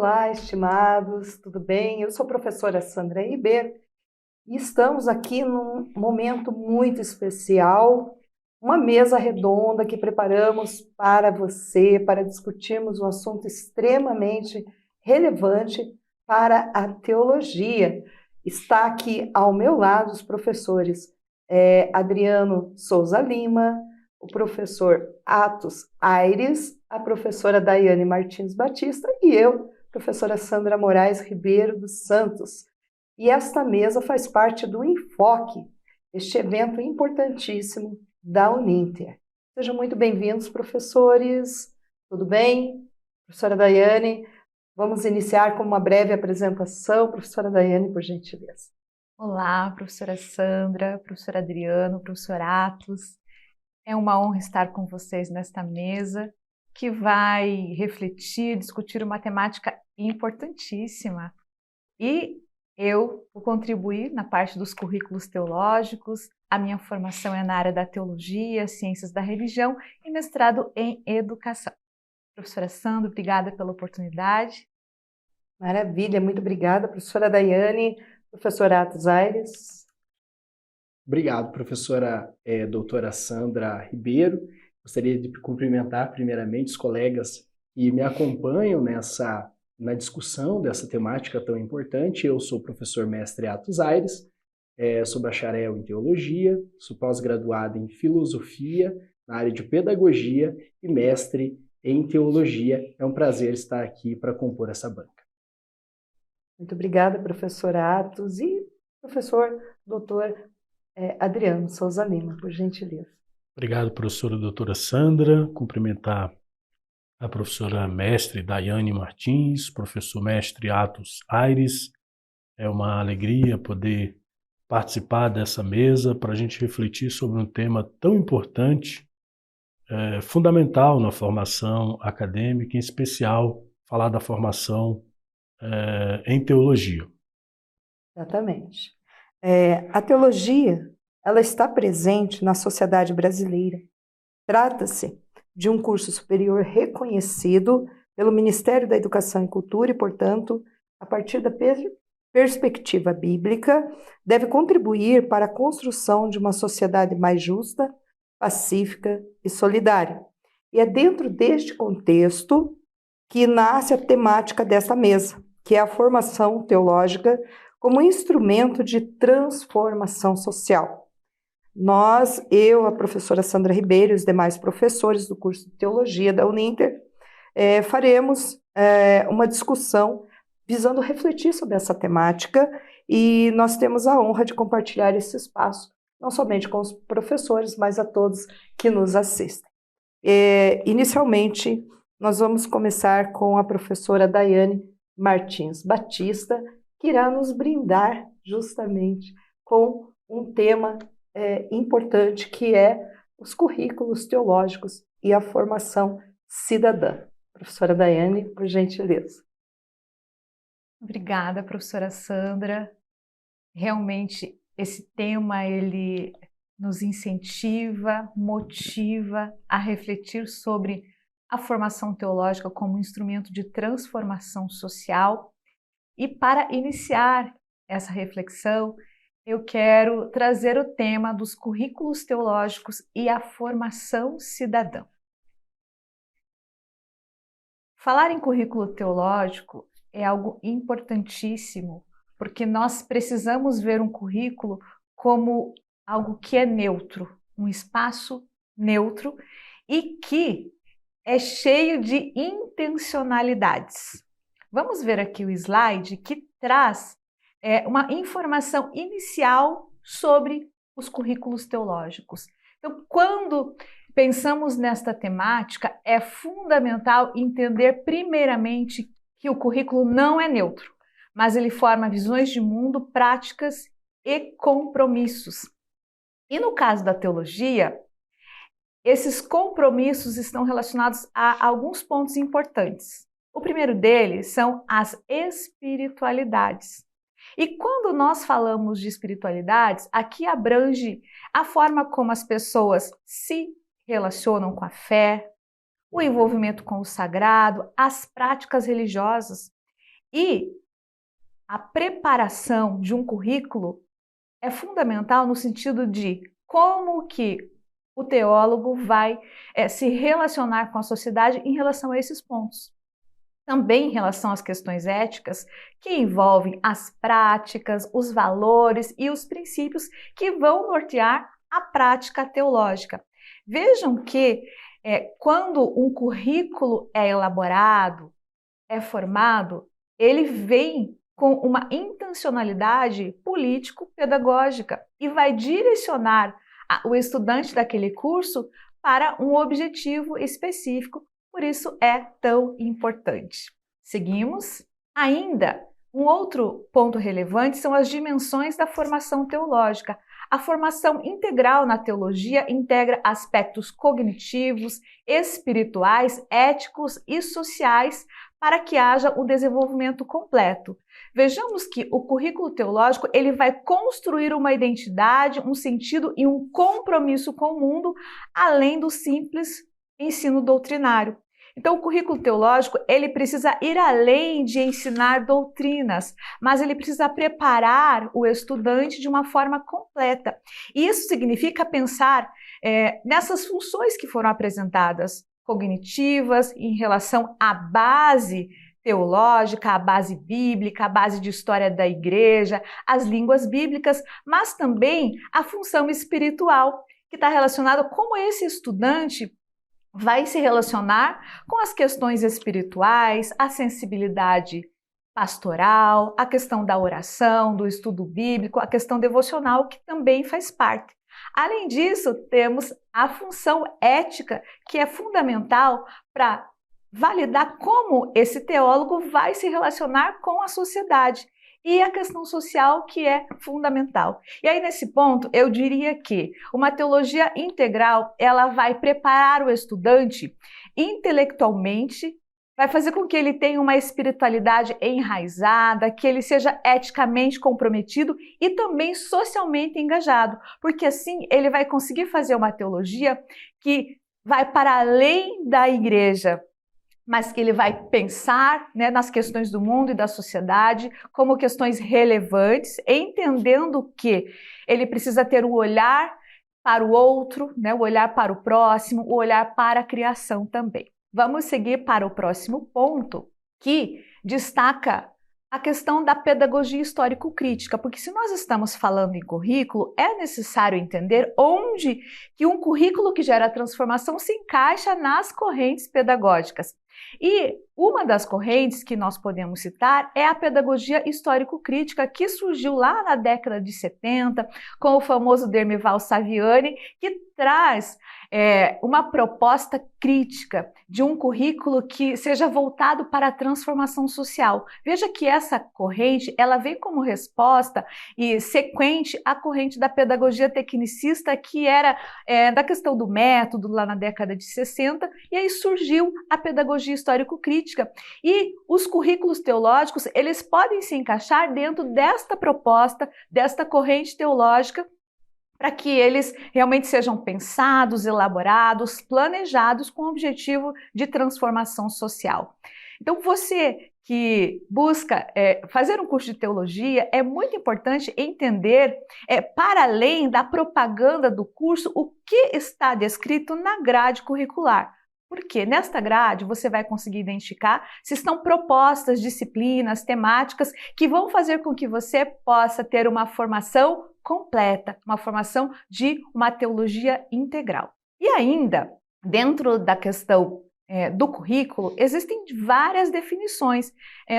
Olá, estimados, tudo bem? Eu sou a professora Sandra Ribeiro e estamos aqui num momento muito especial, uma mesa redonda que preparamos para você, para discutirmos um assunto extremamente relevante para a teologia. Está aqui ao meu lado os professores Adriano Souza Lima, o professor Atos Aires, a professora Daiane Martins Batista e eu, professora Sandra Moraes Ribeiro dos Santos. E esta mesa faz parte do Enfoque, este evento importantíssimo da Uninter. Sejam muito bem-vindos, professores. Tudo bem? Professora Daiane, vamos iniciar com uma breve apresentação. Professora Daiane, por gentileza. Olá, professora Sandra, professor Adriano, professor Atos. É uma honra estar com vocês nesta mesa que vai refletir, discutir uma temática importantíssima. E eu vou contribuir na parte dos currículos teológicos. A minha formação é na área da teologia, ciências da religião e mestrado em educação. Professora Sandra, obrigada pela oportunidade. Maravilha, muito obrigada, professora Daiane, professor Atos Aires. Obrigado, professora doutora Sandra Ribeiro. Gostaria de cumprimentar primeiramente os colegas que me acompanham na discussão dessa temática tão importante. Eu sou o professor mestre Atos Aires, sou bacharel em teologia, sou pós-graduado em filosofia na área de pedagogia e mestre em teologia. É um prazer estar aqui para compor essa banca. Muito obrigada, professor Atos e professor doutor Adriano Souza Lima, por gentileza. Obrigado, professora doutora Sandra. Cumprimentar a professora mestre Daiane Martins, professor mestre Atos Aires. É uma alegria poder participar dessa mesa para a gente refletir sobre um tema tão importante, fundamental na formação acadêmica, em especial falar da formação em teologia. Exatamente. A teologia, ela está presente na sociedade brasileira. Trata-se de um curso superior reconhecido pelo Ministério da Educação e Cultura e, portanto, a partir da perspectiva bíblica, deve contribuir para a construção de uma sociedade mais justa, pacífica e solidária. E é dentro deste contexto que nasce a temática desta mesa, que é a formação teológica como instrumento de transformação social. Nós, eu, a professora Sandra Ribeiro e os demais professores do curso de Teologia da Uninter, faremos uma discussão visando refletir sobre essa temática e nós temos a honra de compartilhar esse espaço, não somente com os professores, mas a todos que nos assistem. Inicialmente, nós vamos começar com a professora Daiane Martins Batista, que irá nos brindar justamente com um tema importante, que é os currículos teológicos e a formação cidadã. Professora Daiane, por gentileza. Obrigada, professora Sandra. Realmente, esse tema, ele nos incentiva, motiva a refletir sobre a formação teológica como instrumento de transformação social. E para iniciar essa reflexão, eu quero trazer o tema dos currículos teológicos e a formação cidadã. Falar em currículo teológico é algo importantíssimo, porque nós precisamos ver um currículo como algo que é neutro, um espaço neutro e que é cheio de intencionalidades. Vamos ver aqui o slide que traz uma informação inicial sobre os currículos teológicos. Então, quando pensamos nesta temática, é fundamental entender primeiramente que o currículo não é neutro, mas ele forma visões de mundo, práticas e compromissos. E no caso da teologia, esses compromissos estão relacionados a alguns pontos importantes. O primeiro deles são as espiritualidades. E quando nós falamos de espiritualidades, aqui abrange a forma como as pessoas se relacionam com a fé, o envolvimento com o sagrado, as práticas religiosas. E a preparação de um currículo é fundamental no sentido de como que o teólogo vai se relacionar com a sociedade em relação a esses pontos. Também em relação às questões éticas, que envolvem as práticas, os valores e os princípios que vão nortear a prática teológica. Vejam que quando um currículo é elaborado, é formado, ele vem com uma intencionalidade político-pedagógica e vai direcionar o estudante daquele curso para um objetivo específico. Por isso é tão importante. Seguimos. Ainda, um outro ponto relevante são as dimensões da formação teológica. A formação integral na teologia integra aspectos cognitivos, espirituais, éticos e sociais para que haja o desenvolvimento completo. Vejamos que o currículo teológico ele vai construir uma identidade, um sentido e um compromisso com o mundo, além do simples ensino doutrinário. Então, o currículo teológico, ele precisa ir além de ensinar doutrinas, mas ele precisa preparar o estudante de uma forma completa. E isso significa pensar nessas funções que foram apresentadas, cognitivas, em relação à base teológica, à base bíblica, à base de história da igreja, as línguas bíblicas, mas também a função espiritual, que está relacionada com como esse estudante vai se relacionar com as questões espirituais, a sensibilidade pastoral, a questão da oração, do estudo bíblico, a questão devocional, que também faz parte. Além disso, temos a função ética, que é fundamental para validar como esse teólogo vai se relacionar com a sociedade. E a questão social, que é fundamental. E aí, nesse ponto, eu diria que uma teologia integral, ela vai preparar o estudante intelectualmente, vai fazer com que ele tenha uma espiritualidade enraizada, que ele seja eticamente comprometido e também socialmente engajado, porque assim ele vai conseguir fazer uma teologia que vai para além da igreja, mas que ele vai pensar nas questões do mundo e da sociedade como questões relevantes, entendendo que ele precisa ter o olhar para o outro, o olhar para o próximo, o olhar para a criação também. Vamos seguir para o próximo ponto, que destaca a questão da pedagogia histórico-crítica, porque se nós estamos falando em currículo, é necessário entender onde que um currículo que gera transformação se encaixa nas correntes pedagógicas. E uma das correntes que nós podemos citar é a pedagogia histórico-crítica, que surgiu lá na década de 70, com o famoso Dermival Saviani, que traz uma proposta crítica de um currículo que seja voltado para a transformação social. Veja que essa corrente, ela vem como resposta e sequente à corrente da pedagogia tecnicista, que era da questão do método lá na década de 60, e aí surgiu a pedagogia histórico-crítica. E os currículos teológicos, eles podem se encaixar dentro desta proposta, desta corrente teológica, para que eles realmente sejam pensados, elaborados, planejados com o objetivo de transformação social. Então, você que busca fazer um curso de teologia, é muito importante entender, para além da propaganda do curso, o que está descrito na grade curricular. Porque nesta grade você vai conseguir identificar se estão propostas, disciplinas, temáticas que vão fazer com que você possa ter uma formação completa, uma formação de uma teologia integral. E ainda, dentro da questão do currículo, existem várias definições.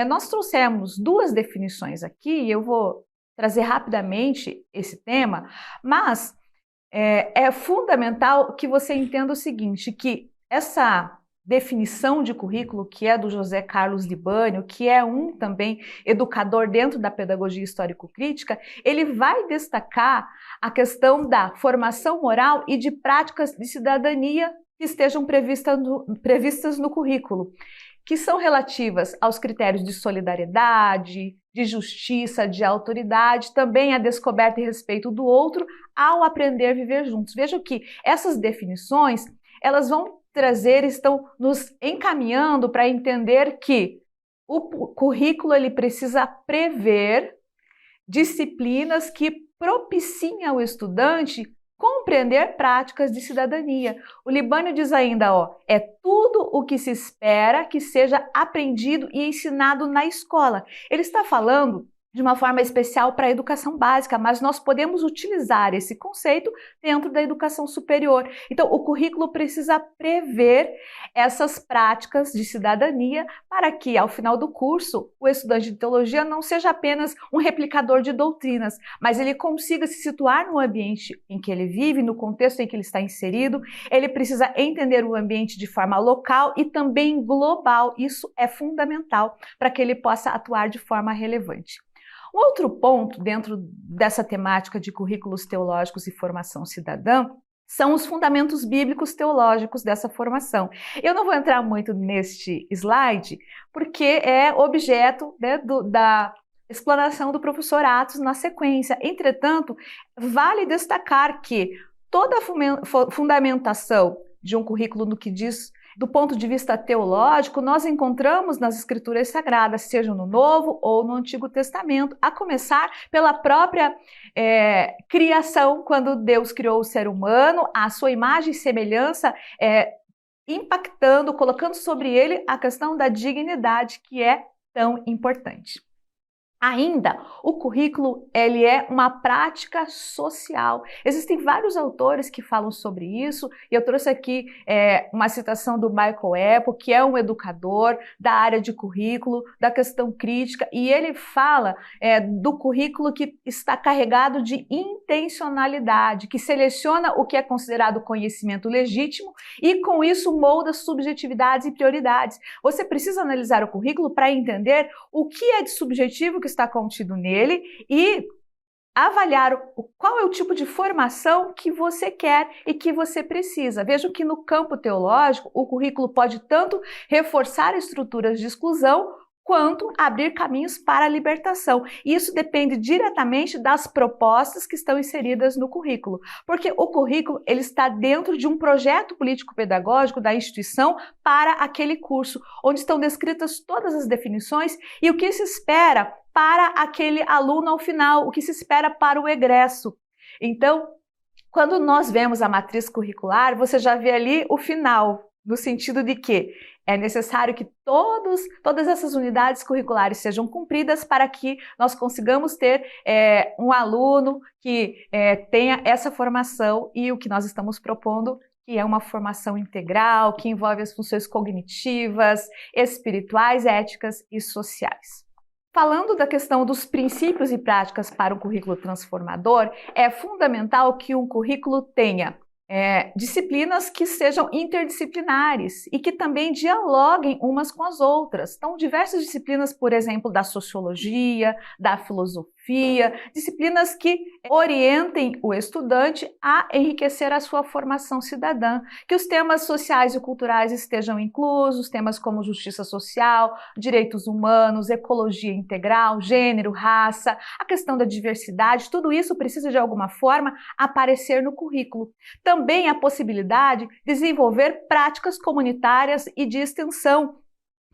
Nós trouxemos 2 definições aqui, e eu vou trazer rapidamente esse tema, mas é fundamental que você entenda o seguinte, que essa definição de currículo, que é do José Carlos Libânio, que é um também educador dentro da pedagogia histórico-crítica, ele vai destacar a questão da formação moral e de práticas de cidadania que estejam previstas no currículo, que são relativas aos critérios de solidariedade, de justiça, de autoridade, também a descoberta e respeito do outro ao aprender a viver juntos. Vejam que essas definições, elas vão estão nos encaminhando para entender que o currículo ele precisa prever disciplinas que propiciem ao estudante compreender práticas de cidadania. O Libânio diz ainda, é tudo o que se espera que seja aprendido e ensinado na escola. Ele está falando de uma forma especial para a educação básica, mas nós podemos utilizar esse conceito dentro da educação superior. Então, o currículo precisa prever essas práticas de cidadania para que, ao final do curso, o estudante de teologia não seja apenas um replicador de doutrinas, mas ele consiga se situar no ambiente em que ele vive, no contexto em que ele está inserido. Ele precisa entender o ambiente de forma local e também global. Isso é fundamental para que ele possa atuar de forma relevante. Um outro ponto dentro dessa temática de currículos teológicos e formação cidadã são os fundamentos bíblicos teológicos dessa formação. Eu não vou entrar muito neste slide, porque é objeto, né, da explanação do professor Atos na sequência. Entretanto, vale destacar que toda a fundamentação de um currículo no que diz do ponto de vista teológico, nós encontramos nas Escrituras Sagradas, seja no Novo ou no Antigo Testamento, a começar pela própria criação, quando Deus criou o ser humano, a sua imagem e semelhança, impactando, colocando sobre ele a questão da dignidade, que é tão importante. Ainda, o currículo ele é uma prática social. Existem vários autores que falam sobre isso, e eu trouxe aqui uma citação do Michael Apple, que é um educador da área de currículo, da questão crítica, e ele fala do currículo que está carregado de intencionalidade, que seleciona o que é considerado conhecimento legítimo e, com isso, molda subjetividades e prioridades. Você precisa analisar o currículo para entender o que é de subjetivo que está contido nele e avaliar qual é o tipo de formação que você quer e que você precisa. Veja que no campo teológico, o currículo pode tanto reforçar estruturas de exclusão quanto abrir caminhos para a libertação. E isso depende diretamente das propostas que estão inseridas no currículo, porque o currículo ele está dentro de um projeto político-pedagógico da instituição para aquele curso, onde estão descritas todas as definições e o que se espera para aquele aluno ao final, o que se espera para o egresso. Então, quando nós vemos a matriz curricular, você já vê ali o final, no sentido de que é necessário que todas essas unidades curriculares sejam cumpridas para que nós consigamos ter um aluno que tenha essa formação, e o que nós estamos propondo, que é uma formação integral, que envolve as funções cognitivas, espirituais, éticas e sociais. Falando da questão dos princípios e práticas para um currículo transformador, é fundamental que um currículo tenha disciplinas que sejam interdisciplinares e que também dialoguem umas com as outras. Então, diversas disciplinas, por exemplo, da sociologia, da filosofia, disciplinas que orientem o estudante a enriquecer a sua formação cidadã, que os temas sociais e culturais estejam inclusos, temas como justiça social, direitos humanos, ecologia integral, gênero, raça, a questão da diversidade, tudo isso precisa de alguma forma aparecer no currículo. Também a possibilidade de desenvolver práticas comunitárias e de extensão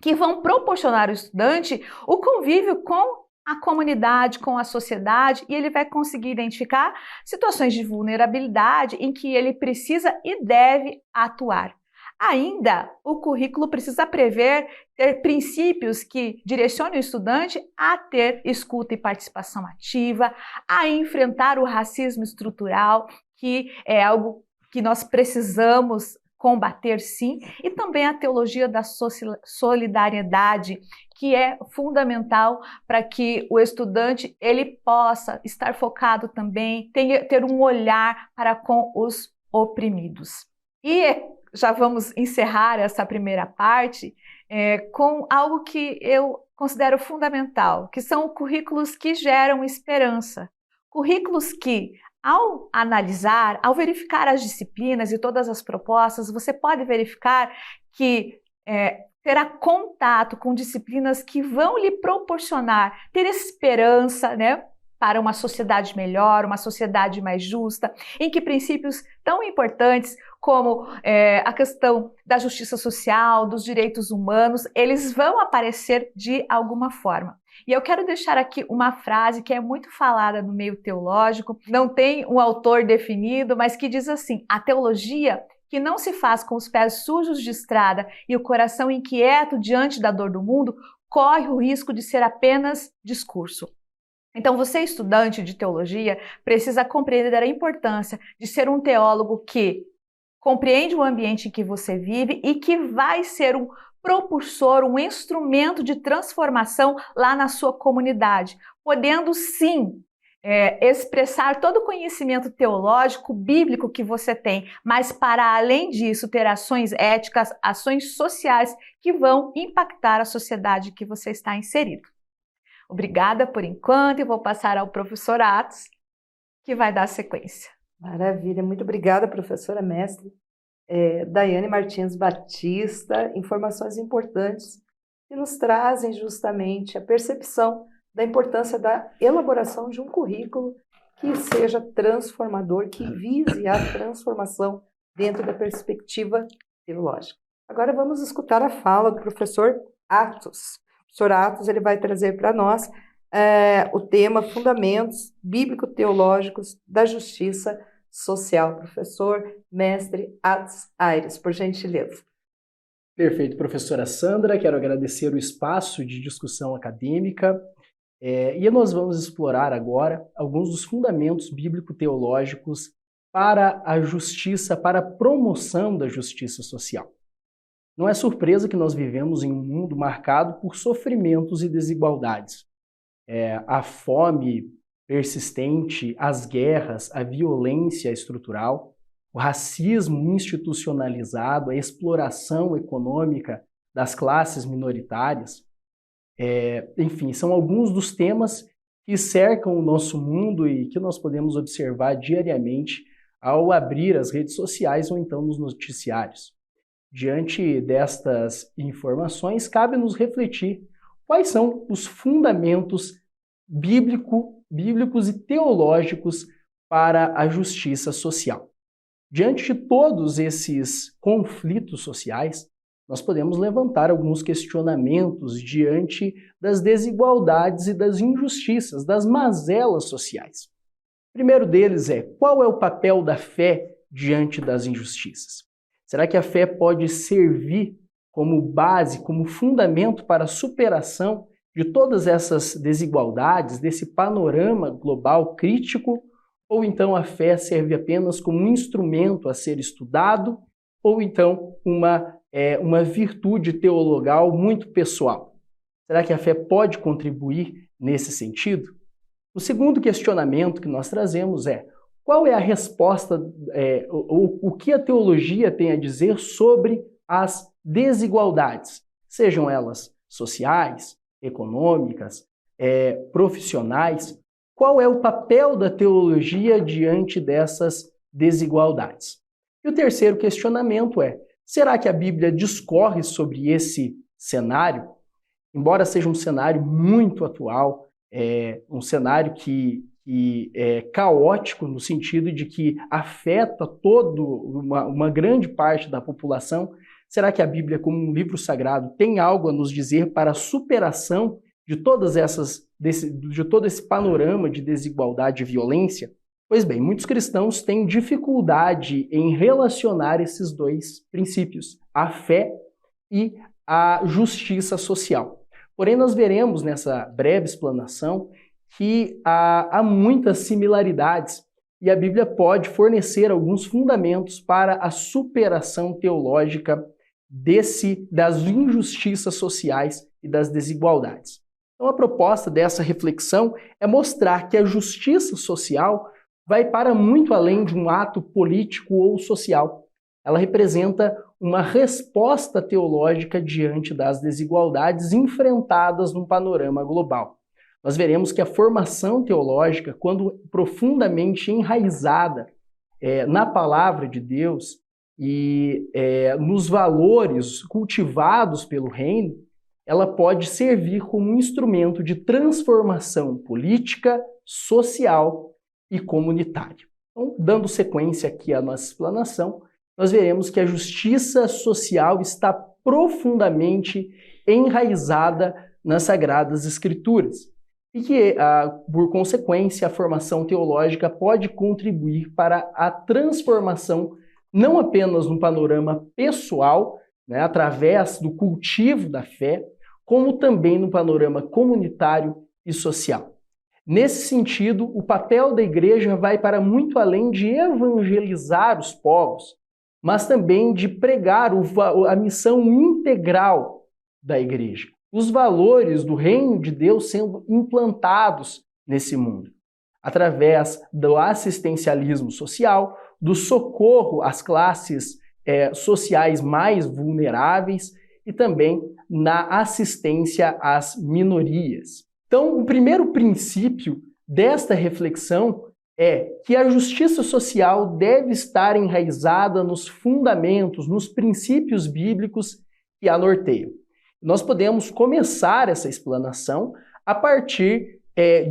que vão proporcionar ao estudante o convívio com a comunidade, com a sociedade, e ele vai conseguir identificar situações de vulnerabilidade em que ele precisa e deve atuar. Ainda, o currículo precisa prever ter princípios que direcionem o estudante a ter escuta e participação ativa, a enfrentar o racismo estrutural, que é algo que nós precisamos combater sim, e também a teologia da solidariedade, que é fundamental para que o estudante ele possa estar focado também, ter um olhar para com os oprimidos. E já vamos encerrar essa primeira parte com algo que eu considero fundamental, que são currículos que geram esperança. Currículos que, ao analisar, ao verificar as disciplinas e todas as propostas, você pode verificar que terá contato com disciplinas que vão lhe proporcionar ter esperança, né, para uma sociedade melhor, uma sociedade mais justa, em que princípios tão importantes como a questão da justiça social, dos direitos humanos, eles vão aparecer de alguma forma. E eu quero deixar aqui uma frase que é muito falada no meio teológico, não tem um autor definido, mas que diz assim: a teologia que não se faz com os pés sujos de estrada e o coração inquieto diante da dor do mundo, corre o risco de ser apenas discurso. Então, você, estudante de teologia, precisa compreender a importância de ser um teólogo que compreende o ambiente em que você vive e que vai ser um propulsor, um instrumento de transformação lá na sua comunidade, podendo sim expressar todo o conhecimento teológico, bíblico que você tem, mas para além disso ter ações éticas, ações sociais que vão impactar a sociedade que você está inserido. Obrigada por enquanto e vou passar ao professor Atos, que vai dar sequência. Maravilha, muito obrigada, professora mestre Daiane Martins Batista, informações importantes que nos trazem justamente a percepção da importância da elaboração de um currículo que seja transformador, que vise a transformação dentro da perspectiva teológica. Agora vamos escutar a fala do professor Atos. O professor Atos ele vai trazer para nós o tema Fundamentos Bíblico-Teológicos da Justiça Social. Professor mestre Atos Aires, por gentileza. Perfeito, professora Sandra. Quero agradecer o espaço de discussão acadêmica. E nós vamos explorar agora alguns dos fundamentos bíblico-teológicos para a justiça, para a promoção da justiça social. Não é surpresa que nós vivemos em um mundo marcado por sofrimentos e desigualdades. A fome persistente, as guerras, a violência estrutural, o racismo institucionalizado, a exploração econômica das classes minoritárias, enfim, são alguns dos temas que cercam o nosso mundo e que nós podemos observar diariamente ao abrir as redes sociais ou então nos noticiários. Diante destas informações, cabe-nos refletir quais são os fundamentos bíblicos e teológicos para a justiça social. Diante de todos esses conflitos sociais, nós podemos levantar alguns questionamentos diante das desigualdades e das injustiças, das mazelas sociais. O primeiro deles é: qual é o papel da fé diante das injustiças? Será que a fé pode servir como base, como fundamento para a superação de todas essas desigualdades, desse panorama global crítico? Ou então a fé serve apenas como um instrumento a ser estudado, ou então uma virtude teologal muito pessoal? Será que a fé pode contribuir nesse sentido? O segundo questionamento que nós trazemos é: qual é a resposta, o que a teologia tem a dizer sobre as desigualdades, sejam elas sociais, econômicas, profissionais? Qual é o papel da teologia diante dessas desigualdades? E o terceiro questionamento é: será que a Bíblia discorre sobre esse cenário? Embora seja um cenário muito atual, um cenário que é caótico no sentido de que afeta uma grande parte da população, será que a Bíblia, como um livro sagrado, tem algo a nos dizer para a superação de todo esse panorama de desigualdade e violência? Pois bem, muitos cristãos têm dificuldade em relacionar esses dois princípios, a fé e a justiça social. Porém, nós veremos nessa breve explanação que há muitas similaridades e a Bíblia pode fornecer alguns fundamentos para a superação teológica das injustiças sociais e das desigualdades. Então, a proposta dessa reflexão é mostrar que a justiça social vai para muito além de um ato político ou social. Ela representa uma resposta teológica diante das desigualdades enfrentadas num panorama global. Nós veremos que a formação teológica, quando profundamente enraizada na palavra de Deus e nos valores cultivados pelo reino, ela pode servir como um instrumento de transformação política, social e comunitária. Então, dando sequência aqui à nossa explanação, nós veremos que a justiça social está profundamente enraizada nas Sagradas Escrituras e que, por consequência, a formação teológica pode contribuir para a transformação não apenas no panorama pessoal, né, através do cultivo da fé, como também no panorama comunitário e social. Nesse sentido, o papel da igreja vai para muito além de evangelizar os povos, mas também de pregar a missão integral da igreja, os valores do reino de Deus sendo implantados nesse mundo, através do assistencialismo social, do socorro às classes sociais mais vulneráveis e também na assistência às minorias. Então, o primeiro princípio desta reflexão é que a justiça social deve estar enraizada nos fundamentos, nos princípios bíblicos que a norteiam. Nós podemos começar essa explanação a partir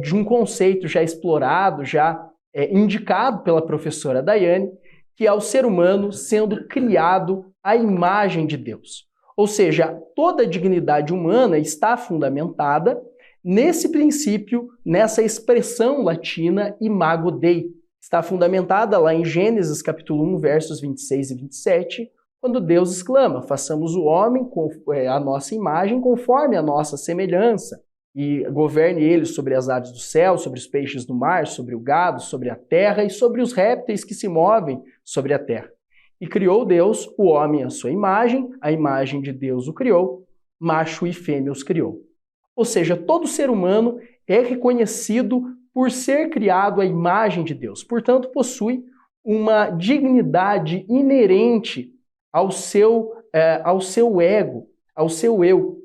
de um conceito já explorado, já indicado pela professora Daiane, que é o ser humano sendo criado à imagem de Deus. Ou seja, toda a dignidade humana está fundamentada nesse princípio, nessa expressão latina imago Dei. Está fundamentada lá em Gênesis capítulo 1, versos 26 e 27, quando Deus exclama: façamos o homem com a nossa imagem conforme a nossa semelhança, e governe ele sobre as aves do céu, sobre os peixes do mar, sobre o gado, sobre a terra e sobre os répteis que se movem sobre a terra. E criou Deus o homem à sua imagem, a imagem de Deus o criou, macho e fêmea os criou. Ou seja, todo ser humano é reconhecido por ser criado à imagem de Deus. Portanto, possui uma dignidade inerente ao seu ego, ao seu eu.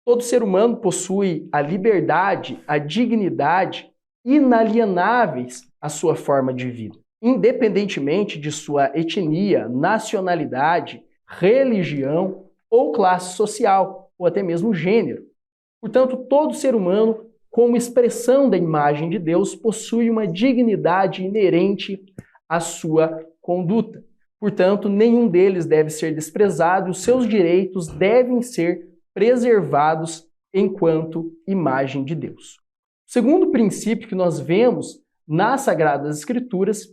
Todo ser humano possui a liberdade, a dignidade inalienáveis à sua forma de vida, independentemente de sua etnia, nacionalidade, religião ou classe social, ou até mesmo gênero. Portanto, todo ser humano, como expressão da imagem de Deus, possui uma dignidade inerente à sua conduta. Portanto, nenhum deles deve ser desprezado e os seus direitos devem ser preservados enquanto imagem de Deus. O segundo princípio que nós vemos nas Sagradas Escrituras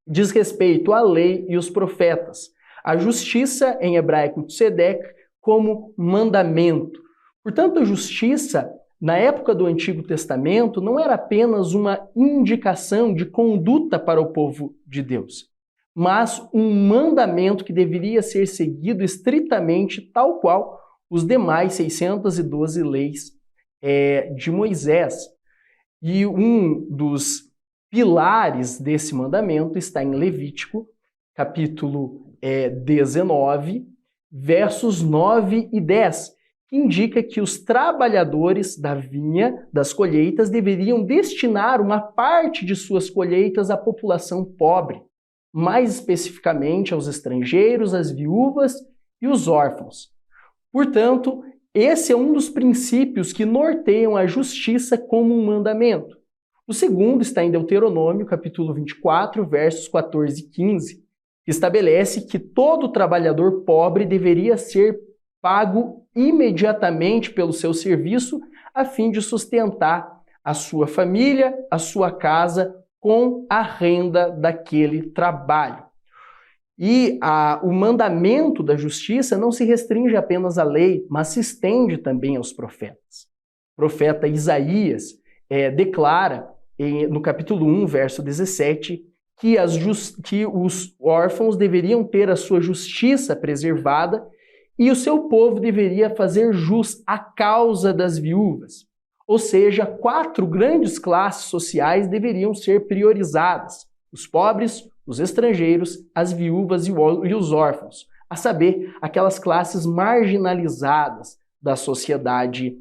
diz respeito à lei e os profetas. A justiça, em hebraico tzedek, como mandamento. Portanto, a justiça, na época do Antigo Testamento, não era apenas uma indicação de conduta para o povo de Deus, mas um mandamento que deveria ser seguido estritamente, tal qual os demais 612 leis de Moisés. E um dos pilares desse mandamento está em Levítico, capítulo 19, versos 9 e 10, que indica que os trabalhadores da vinha, das colheitas, deveriam destinar uma parte de suas colheitas à população pobre, mais especificamente aos estrangeiros, às viúvas e os órfãos. Portanto, esse é um dos princípios que norteiam a justiça como um mandamento. O segundo está em Deuteronômio, capítulo 24, versos 14 e 15, que estabelece que todo trabalhador pobre deveria ser pago imediatamente pelo seu serviço, a fim de sustentar a sua família, a sua casa, com a renda daquele trabalho. E o mandamento da justiça não se restringe apenas à lei, mas se estende também aos profetas. O profeta Isaías declara, no capítulo 1, verso 17, que os órfãos deveriam ter a sua justiça preservada e o seu povo deveria fazer jus à causa das viúvas. Ou seja, 4 grandes classes sociais deveriam ser priorizadas: os pobres, os estrangeiros, as viúvas e os órfãos, a saber, aquelas classes marginalizadas da sociedade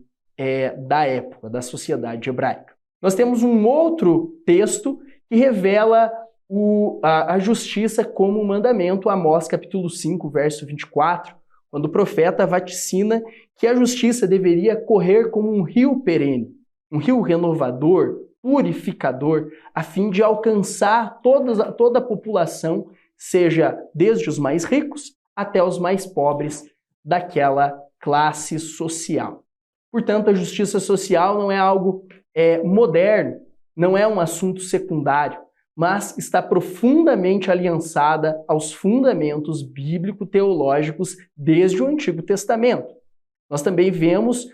da época, da sociedade hebraica. Nós temos um outro texto que revela a justiça como um mandamento, Amós capítulo 5, verso 24, quando o profeta vaticina que a justiça deveria correr como um rio perene, um rio renovador, purificador, a fim de alcançar toda a população seja desde os mais ricos até os mais pobres daquela classe social. Portanto, a justiça social não é algo moderno, não é um assunto secundário, mas está profundamente aliançada aos fundamentos bíblico-teológicos desde o Antigo Testamento. Nós também vemos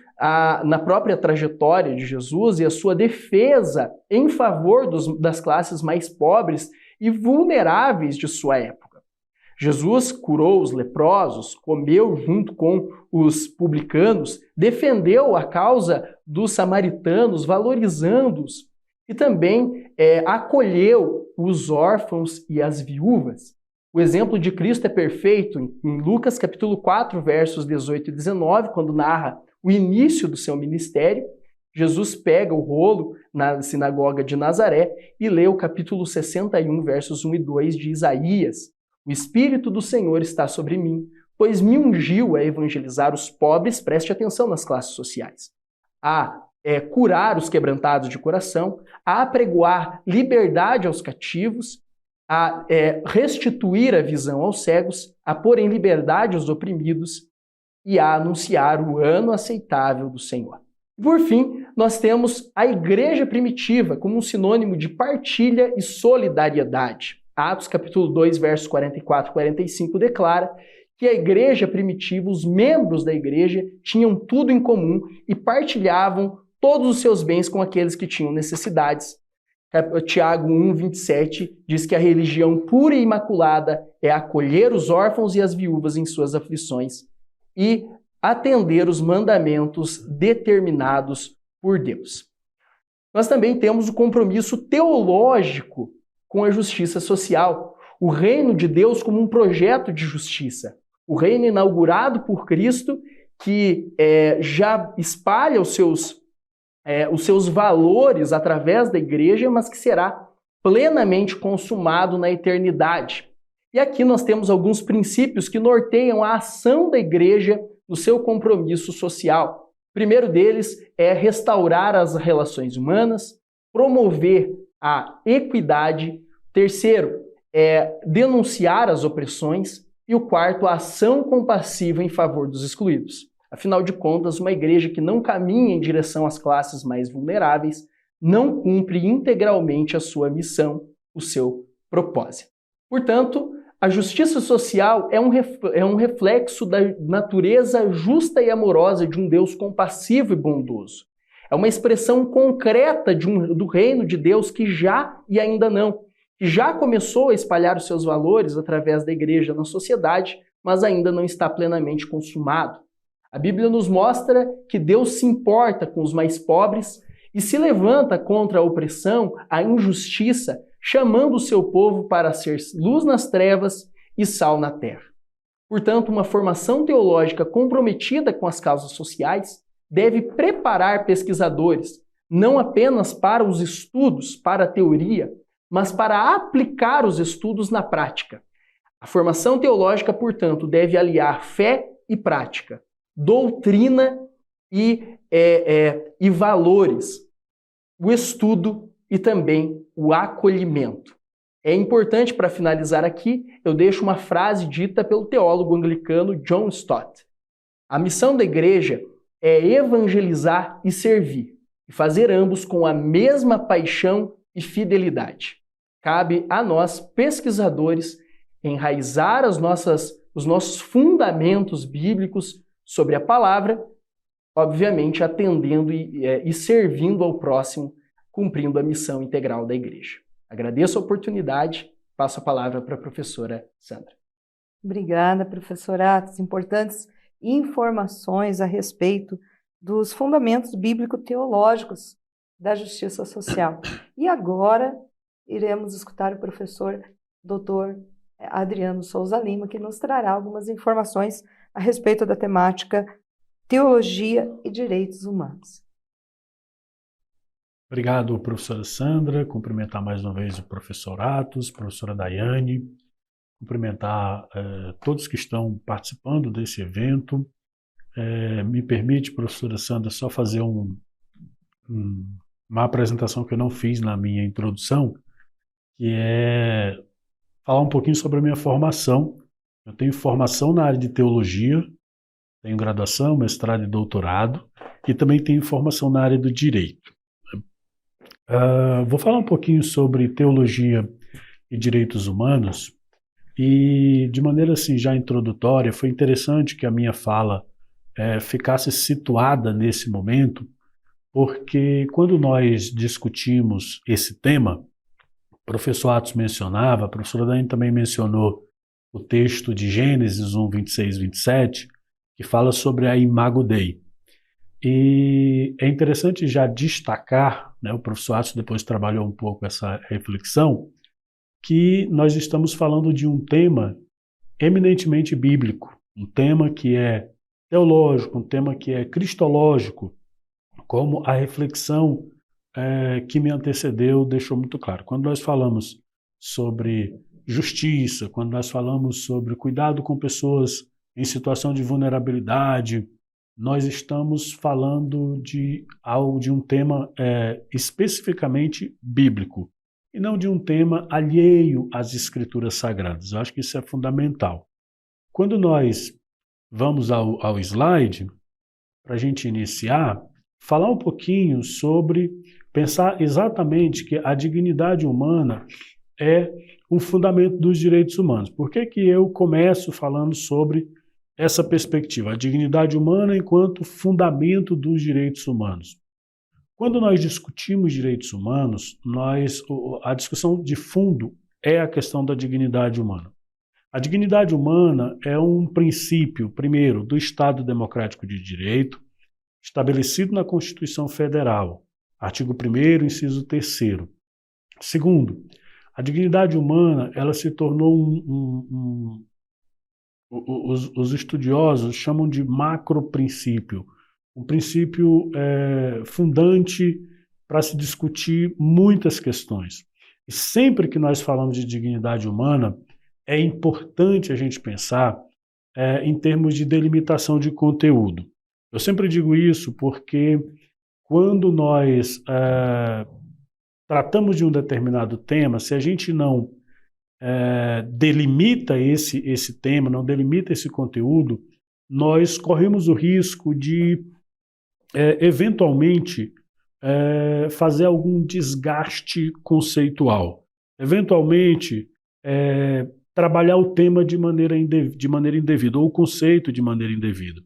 na própria trajetória de Jesus e a sua defesa em favor das classes mais pobres e vulneráveis de sua época. Jesus curou os leprosos, comeu junto com os publicanos, defendeu a causa dos samaritanos, valorizando-os, e também acolheu os órfãos e as viúvas. O exemplo de Cristo é perfeito em Lucas capítulo 4, versos 18 e 19, quando narra o início do seu ministério. Jesus pega o rolo na sinagoga de Nazaré e lê o capítulo 61, versos 1 e 2 de Isaías. O Espírito do Senhor está sobre mim, pois me ungiu a evangelizar os pobres, preste atenção nas classes sociais, a curar os quebrantados de coração, a apregoar liberdade aos cativos, a restituir a visão aos cegos, a pôr em liberdade os oprimidos e a anunciar o ano aceitável do Senhor. Por fim, nós temos a igreja primitiva como um sinônimo de partilha e solidariedade. Atos capítulo 2, versos 44 e 45 declara que a igreja primitiva, os membros da igreja, tinham tudo em comum e partilhavam todos os seus bens com aqueles que tinham necessidades. Tiago 1, 27 diz que a religião pura e imaculada é acolher os órfãos e as viúvas em suas aflições e atender os mandamentos determinados por Deus. Nós também temos o compromisso teológico com a justiça social, o reino de Deus como um projeto de justiça, o reino inaugurado por Cristo que já espalha os seus valores através da igreja, mas que será plenamente consumado na eternidade. E aqui nós temos alguns princípios que norteiam a ação da igreja no seu compromisso social. O primeiro deles é restaurar as relações humanas, promover a equidade. Terceiro é denunciar as opressões. E o quarto, a ação compassiva em favor dos excluídos. Afinal de contas, uma igreja que não caminha em direção às classes mais vulneráveis não cumpre integralmente a sua missão, o seu propósito. Portanto, a justiça social é um reflexo da natureza justa e amorosa de um Deus compassivo e bondoso. É uma expressão concreta do reino de Deus que já e ainda não, que já começou a espalhar os seus valores através da igreja na sociedade, mas ainda não está plenamente consumado. A Bíblia nos mostra que Deus se importa com os mais pobres e se levanta contra a opressão, a injustiça, chamando o seu povo para ser luz nas trevas e sal na terra. Portanto, uma formação teológica comprometida com as causas sociais deve preparar pesquisadores, não apenas para os estudos, para a teoria, mas para aplicar os estudos na prática. A formação teológica, portanto, deve aliar fé e prática, doutrina e valores, o estudo e também o acolhimento. É importante, para finalizar aqui, eu deixo uma frase dita pelo teólogo anglicano John Stott. A missão da igreja é evangelizar e servir, e fazer ambos com a mesma paixão e fidelidade. Cabe a nós, pesquisadores, enraizar os nossos fundamentos bíblicos sobre a palavra, obviamente atendendo e servindo ao próximo, cumprindo a missão integral da igreja. Agradeço a oportunidade, passo a palavra para a professora Sandra. Obrigada, professora Atos. Importantes informações a respeito dos fundamentos bíblico-teológicos da justiça social. E agora iremos escutar o professor Dr. Adriano Souza Lima, que nos trará algumas informações a respeito da temática Teologia e Direitos Humanos. Obrigado, professora Sandra. Cumprimentar mais uma vez o professor Atos, professora Daiane, cumprimentar todos que estão participando desse evento. Me permite, professora Sandra, só fazer uma apresentação que eu não fiz na minha introdução, que é falar um pouquinho sobre a minha formação. Eu tenho formação na área de teologia, tenho graduação, mestrado e doutorado, e também tenho formação na área do direito. Vou falar um pouquinho sobre teologia e direitos humanos, e de maneira assim já introdutória, foi interessante que a minha fala ficasse situada nesse momento, porque quando nós discutimos esse tema, o professor Atos mencionava, a professora Dani também mencionou o texto de Gênesis 1, 26, 27, que fala sobre a Imago Dei. E é interessante já destacar, né, o professor Atos depois trabalhou um pouco essa reflexão, que nós estamos falando de um tema eminentemente bíblico, um tema que é teológico, um tema que é cristológico, como a reflexão que me antecedeu deixou muito claro. Quando nós falamos sobre justiça, quando nós falamos sobre cuidado com pessoas em situação de vulnerabilidade, nós estamos falando de um tema especificamente bíblico, e não de um tema alheio às escrituras sagradas. Eu acho que isso é fundamental. Quando nós vamos ao slide, para a gente iniciar, falar um pouquinho sobre, pensar exatamente que a dignidade humana é o fundamento dos direitos humanos. Por que que eu começo falando sobre essa perspectiva, a dignidade humana enquanto fundamento dos direitos humanos? Quando nós discutimos direitos humanos, a discussão de fundo é a questão da dignidade humana. A dignidade humana é um princípio, primeiro, do Estado Democrático de Direito, estabelecido na Constituição Federal, artigo 1º, inciso 3º. Segundo, a dignidade humana, ela se tornou os estudiosos chamam de macroprincípio, um princípio fundante para se discutir muitas questões. E sempre que nós falamos de dignidade humana, é importante a gente pensar em termos de delimitação de conteúdo. Eu sempre digo isso porque quando nós tratamos de um determinado tema, se a gente não delimita esse tema, não delimita esse conteúdo, nós corremos o risco de, eventualmente, fazer algum desgaste conceitual. Eventualmente, trabalhar o tema de maneira indevida, ou o conceito de maneira indevida.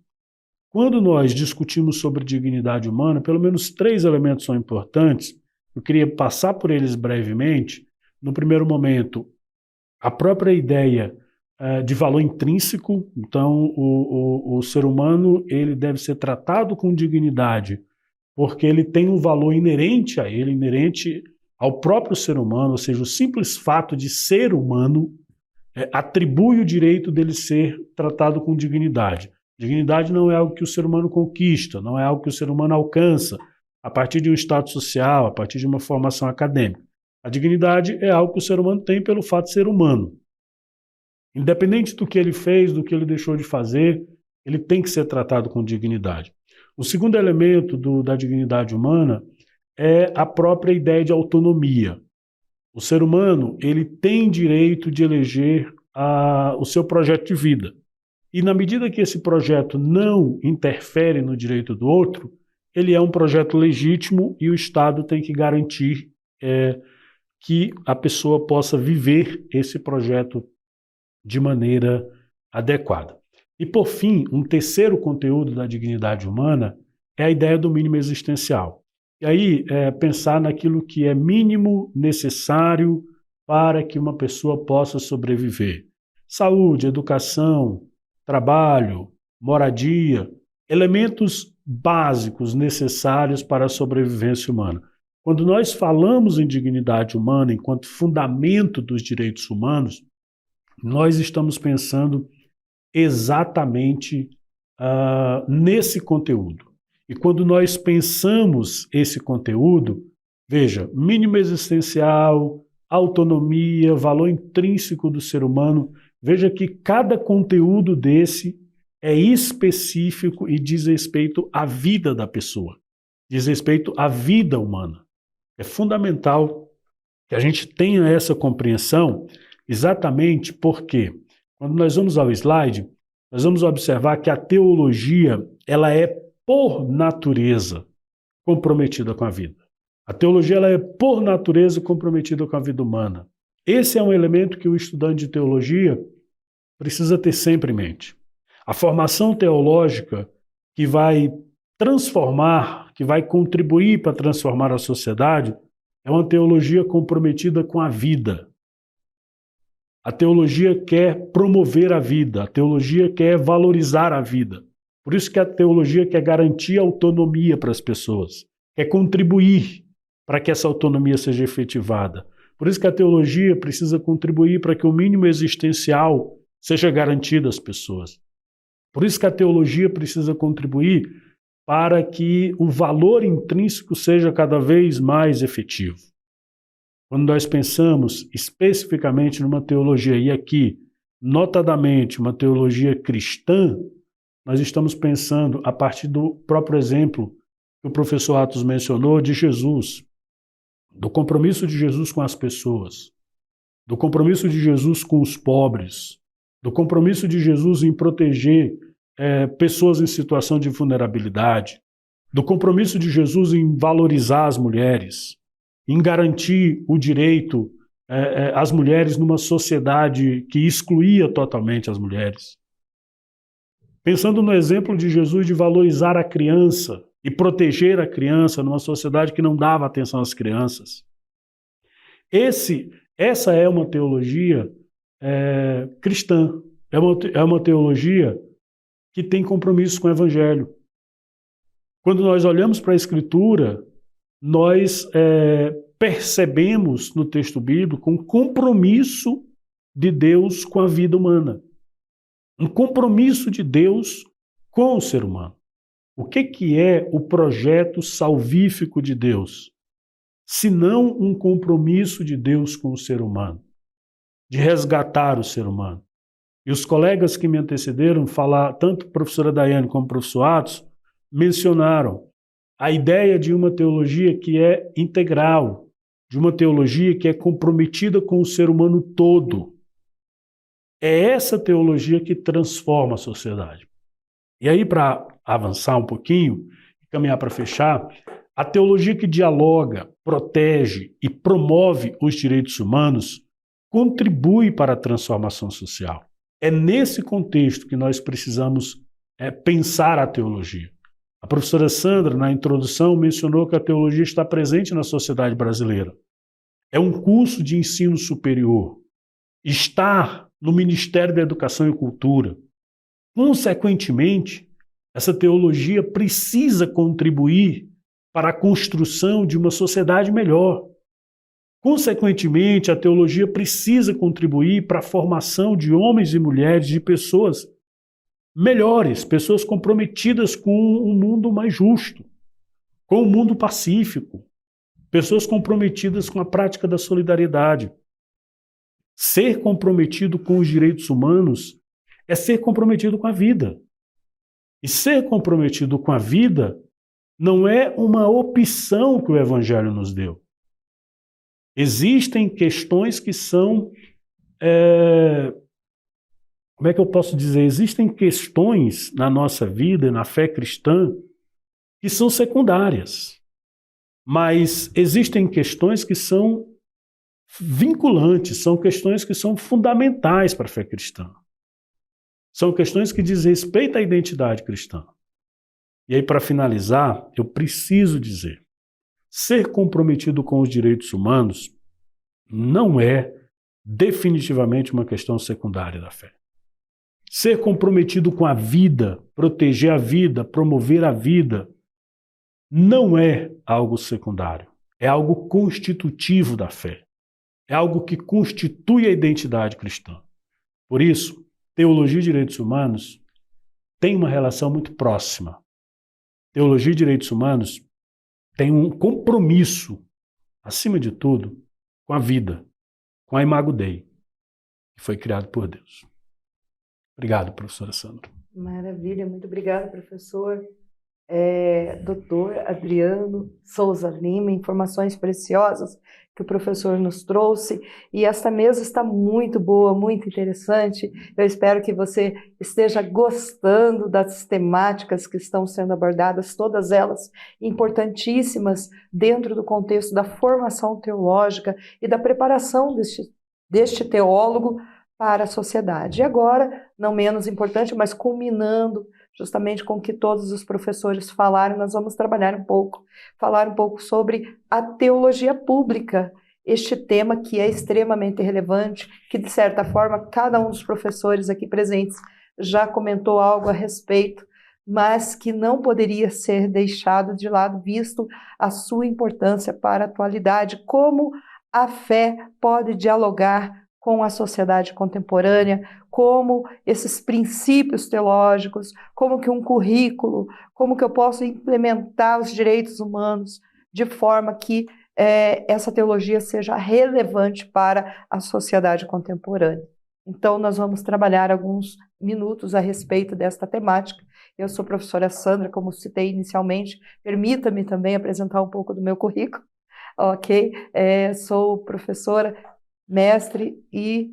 Quando nós discutimos sobre dignidade humana, pelo menos 3 elementos são importantes. Eu queria passar por eles brevemente. No primeiro momento, a própria ideia de valor intrínseco. Então, o ser humano ele deve ser tratado com dignidade, porque ele tem um valor inerente a ele, inerente ao próprio ser humano, ou seja, o simples fato de ser humano atribui o direito dele ser tratado com dignidade. Dignidade não é algo que o ser humano conquista, não é algo que o ser humano alcança a partir de um status social, a partir de uma formação acadêmica. A dignidade é algo que o ser humano tem pelo fato de ser humano. Independente do que ele fez, do que ele deixou de fazer, ele tem que ser tratado com dignidade. O segundo elemento da dignidade humana é a própria ideia de autonomia. O ser humano ele tem direito de eleger o seu projeto de vida. E na medida que esse projeto não interfere no direito do outro, ele é um projeto legítimo e o Estado tem que garantir que a pessoa possa viver esse projeto de maneira adequada. E, por fim, um terceiro conteúdo da dignidade humana é a ideia do mínimo existencial. E aí, pensar naquilo que é mínimo necessário para que uma pessoa possa sobreviver. Saúde, educação, trabalho, moradia, elementos básicos necessários para a sobrevivência humana. Quando nós falamos em dignidade humana enquanto fundamento dos direitos humanos, nós estamos pensando exatamente nesse conteúdo. E quando nós pensamos esse conteúdo, veja, mínimo existencial, autonomia, valor intrínseco do ser humano, veja que cada conteúdo desse é específico e diz respeito à vida da pessoa, diz respeito à vida humana. É fundamental que a gente tenha essa compreensão exatamente porque, quando nós vamos ao slide, nós vamos observar que a teologia, ela é, por natureza, comprometida com a vida. A teologia, ela é, por natureza, comprometida com a vida humana. Esse é um elemento que o estudante de teologia precisa ter sempre em mente. A formação teológica que vai transformar, que vai contribuir para transformar a sociedade, é uma teologia comprometida com a vida. A teologia quer promover a vida, a teologia quer valorizar a vida. Por isso que a teologia quer garantir autonomia para as pessoas, quer contribuir para que essa autonomia seja efetivada. Por isso que a teologia precisa contribuir para que o mínimo existencial seja garantido às pessoas. Por isso que a teologia precisa contribuir para que o valor intrínseco seja cada vez mais efetivo. Quando nós pensamos especificamente numa teologia, e aqui, notadamente, uma teologia cristã, nós estamos pensando a partir do próprio exemplo que o professor Atos mencionou de Jesus, do compromisso de Jesus com as pessoas, do compromisso de Jesus com os pobres, do compromisso de Jesus em proteger pessoas em situação de vulnerabilidade, do compromisso de Jesus em valorizar as mulheres, em garantir o direito às mulheres numa sociedade que excluía totalmente as mulheres. Pensando no exemplo de Jesus de valorizar a criança e proteger a criança numa sociedade que não dava atenção às crianças. Essa é uma teologia cristã, é uma teologia que tem compromisso com o Evangelho. Quando nós olhamos para a Escritura, nós percebemos no texto bíblico um compromisso de Deus com a vida humana. Um compromisso de Deus com o ser humano. O que é o projeto salvífico de Deus? Se não um compromisso de Deus com o ser humano, de resgatar o ser humano. E os colegas que me antecederam, tanto a professora Daiane como o professor Atos, mencionaram a ideia de uma teologia que é integral, de uma teologia que é comprometida com o ser humano todo. É essa teologia que transforma a sociedade. E aí, para avançar um pouquinho, caminhar para fechar, a teologia que dialoga, protege e promove os direitos humanos contribui para a transformação social. É nesse contexto que nós precisamos pensar a teologia. A professora Sandra, na introdução, mencionou que a teologia está presente na sociedade brasileira. É um curso de ensino superior. Está no Ministério da Educação e Cultura. Consequentemente, essa teologia precisa contribuir para a construção de uma sociedade melhor. Consequentemente, a teologia precisa contribuir para a formação de homens e mulheres, de pessoas melhores, pessoas comprometidas com um mundo mais justo, com um mundo pacífico, pessoas comprometidas com a prática da solidariedade. Ser comprometido com os direitos humanos é ser comprometido com a vida. E ser comprometido com a vida não é uma opção que o Evangelho nos deu. Existem questões que são... como é que eu posso dizer? Existem questões na nossa vida, na fé cristã, que são secundárias. Mas existem questões que são vinculantes, são questões que são fundamentais para a fé cristã. São questões que dizem respeito à identidade cristã. E aí, para finalizar, eu preciso dizer, ser comprometido com os direitos humanos não é definitivamente uma questão secundária da fé. Ser comprometido com a vida, proteger a vida, promover a vida, não é algo secundário. É algo constitutivo da fé. É algo que constitui a identidade cristã. Por isso, teologia e direitos humanos tem uma relação muito próxima. Teologia e direitos humanos tem um compromisso, acima de tudo, com a vida, com a Imago Dei, que foi criado por Deus. Obrigado, professora Sandra. Maravilha, muito obrigada, professor. Doutor Adriano Souza Lima, informações preciosas que o professor nos trouxe, e esta mesa está muito boa, muito interessante. Eu espero que você esteja gostando das temáticas que estão sendo abordadas, todas elas importantíssimas dentro do contexto da formação teológica e da preparação deste teólogo para a sociedade. E agora, não menos importante, mas culminando justamente com o que todos os professores falaram, nós vamos falar um pouco sobre a teologia pública, este tema que é extremamente relevante, que de certa forma cada um dos professores aqui presentes já comentou algo a respeito, mas que não poderia ser deixado de lado, visto a sua importância para a atualidade, como a fé pode dialogar com a sociedade contemporânea, como esses princípios teológicos, como que um currículo, como que eu posso implementar os direitos humanos de forma que essa teologia seja relevante para a sociedade contemporânea. Então, nós vamos trabalhar alguns minutos a respeito desta temática. Eu sou a professora Sandra, como citei inicialmente, permita-me também apresentar um pouco do meu currículo, ok? Sou professora, mestre e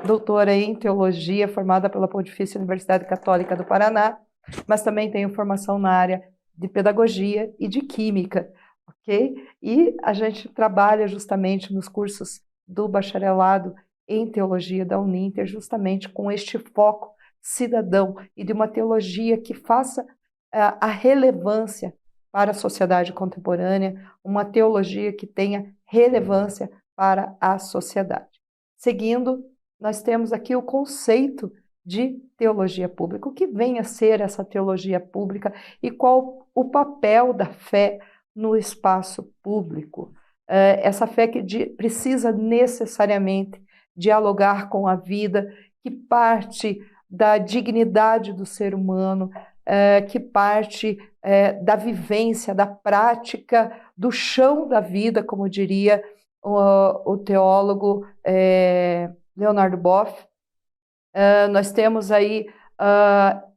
doutora em teologia, formada pela Pontifícia Universidade Católica do Paraná, mas também tenho formação na área de pedagogia e de química, ok? E a gente trabalha justamente nos cursos do bacharelado em teologia da Uninter, justamente com este foco cidadão e de uma teologia que faça a relevância para a sociedade contemporânea, uma teologia que tenha relevância para a sociedade. Seguindo, nós temos aqui o conceito de teologia pública. O que vem a ser essa teologia pública e qual o papel da fé no espaço público? Essa fé que precisa necessariamente dialogar com a vida, que parte da dignidade do ser humano, que parte da vivência, da prática, do chão da vida, como diria o teólogo Leonardo Boff. Nós temos aí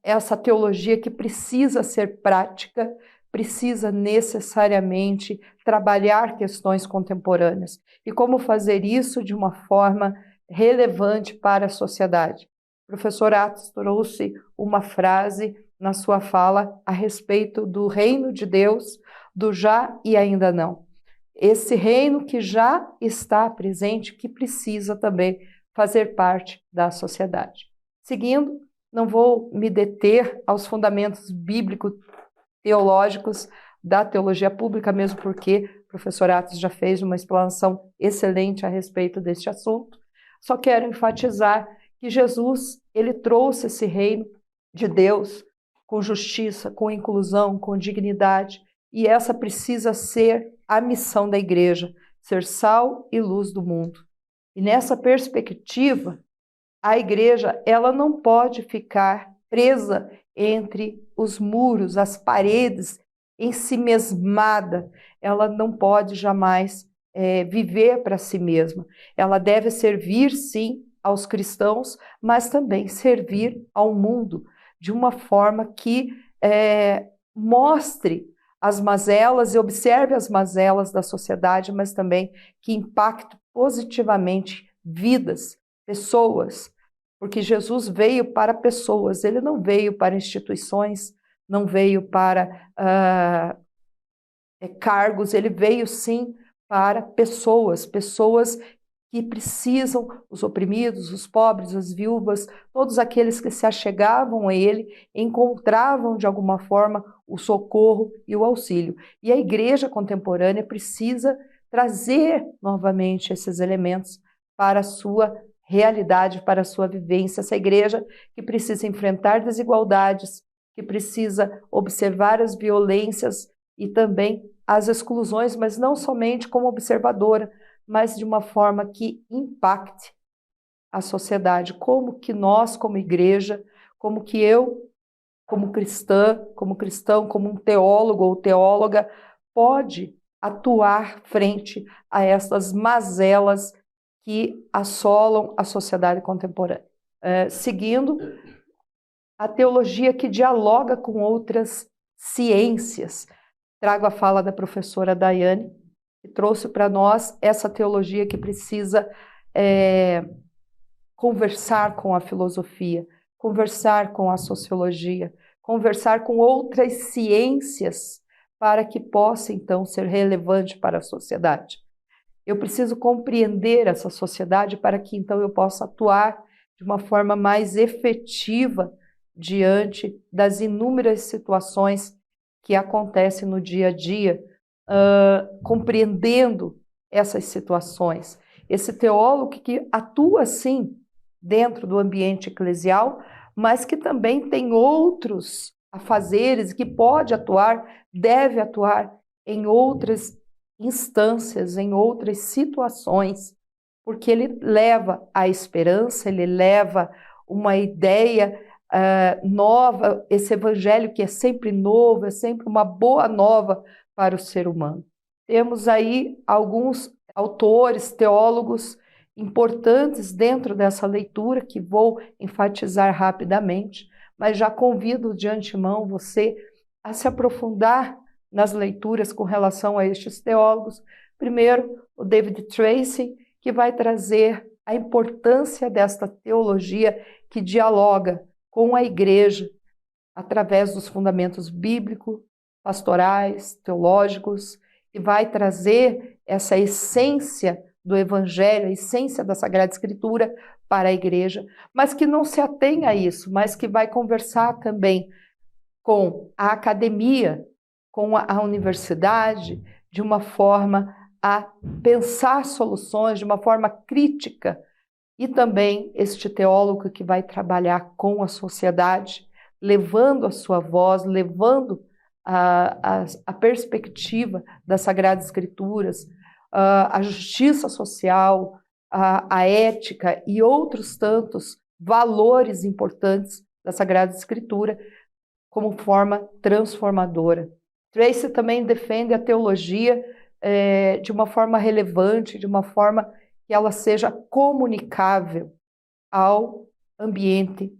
essa teologia que precisa ser prática, precisa necessariamente trabalhar questões contemporâneas. E como fazer isso de uma forma relevante para a sociedade? O professor Atos trouxe uma frase na sua fala a respeito do reino de Deus, do já e ainda não. Esse reino que já está presente, que precisa também fazer parte da sociedade. Seguindo, não vou me deter aos fundamentos bíblico-teológicos da teologia pública, mesmo porque o professor Atos já fez uma explanação excelente a respeito deste assunto. Só quero enfatizar que Jesus, ele trouxe esse reino de Deus com justiça, com inclusão, com dignidade, e essa precisa ser a missão da igreja, ser sal e luz do mundo. E nessa perspectiva, a igreja, ela não pode ficar presa entre os muros, as paredes, ensimesmada. Ela não pode jamais viver para si mesma. Ela deve servir, sim, aos cristãos, mas também servir ao mundo de uma forma que mostre as mazelas e observe as mazelas da sociedade, mas também que impacte positivamente vidas, pessoas, porque Jesus veio para pessoas, ele não veio para instituições, não veio para cargos, ele veio sim para pessoas, pessoas que precisam, os oprimidos, os pobres, as viúvas, todos aqueles que se achegavam a ele, encontravam de alguma forma o socorro e o auxílio. E a igreja contemporânea precisa trazer novamente esses elementos para a sua realidade, para a sua vivência. Essa igreja que precisa enfrentar desigualdades, que precisa observar as violências e também as exclusões, mas não somente como observadora, mas de uma forma que impacte a sociedade. Como que nós, como igreja, como que eu, como cristã, como cristão, como um teólogo ou teóloga, pode atuar frente a essas mazelas que assolam a sociedade contemporânea. Seguindo, a teologia que dialoga com outras ciências. Trago a fala da professora Daiane, que trouxe para nós essa teologia que precisa conversar com a filosofia, conversar com a sociologia, conversar com outras ciências para que possa, então, ser relevante para a sociedade. Eu preciso compreender essa sociedade para que, então, eu possa atuar de uma forma mais efetiva diante das inúmeras situações que acontecem no dia a dia, compreendendo essas situações. Esse teólogo que atua, sim, dentro do ambiente eclesial, mas que também tem outros afazeres, que pode atuar, deve atuar em outras instâncias, em outras situações, porque ele leva a esperança, ele leva uma ideia nova, esse evangelho que é sempre novo, é sempre uma boa nova para o ser humano. Temos aí alguns autores, teólogos importantes dentro dessa leitura que vou enfatizar rapidamente, mas já convido de antemão você a se aprofundar nas leituras com relação a estes teólogos. Primeiro, o David Tracy, que vai trazer a importância desta teologia que dialoga com a igreja através dos fundamentos bíblicos, pastorais, teológicos, e vai trazer essa essência do Evangelho, a essência da Sagrada Escritura para a igreja, mas que não se atém a isso, mas que vai conversar também com a academia, com a universidade, de uma forma a pensar soluções, de uma forma crítica, e também este teólogo que vai trabalhar com a sociedade, levando a sua voz, levando a perspectiva das Sagradas Escrituras, a justiça social, a ética e outros tantos valores importantes da Sagrada Escritura como forma transformadora. Tracy também defende a teologia de uma forma relevante, de uma forma que ela seja comunicável ao ambiente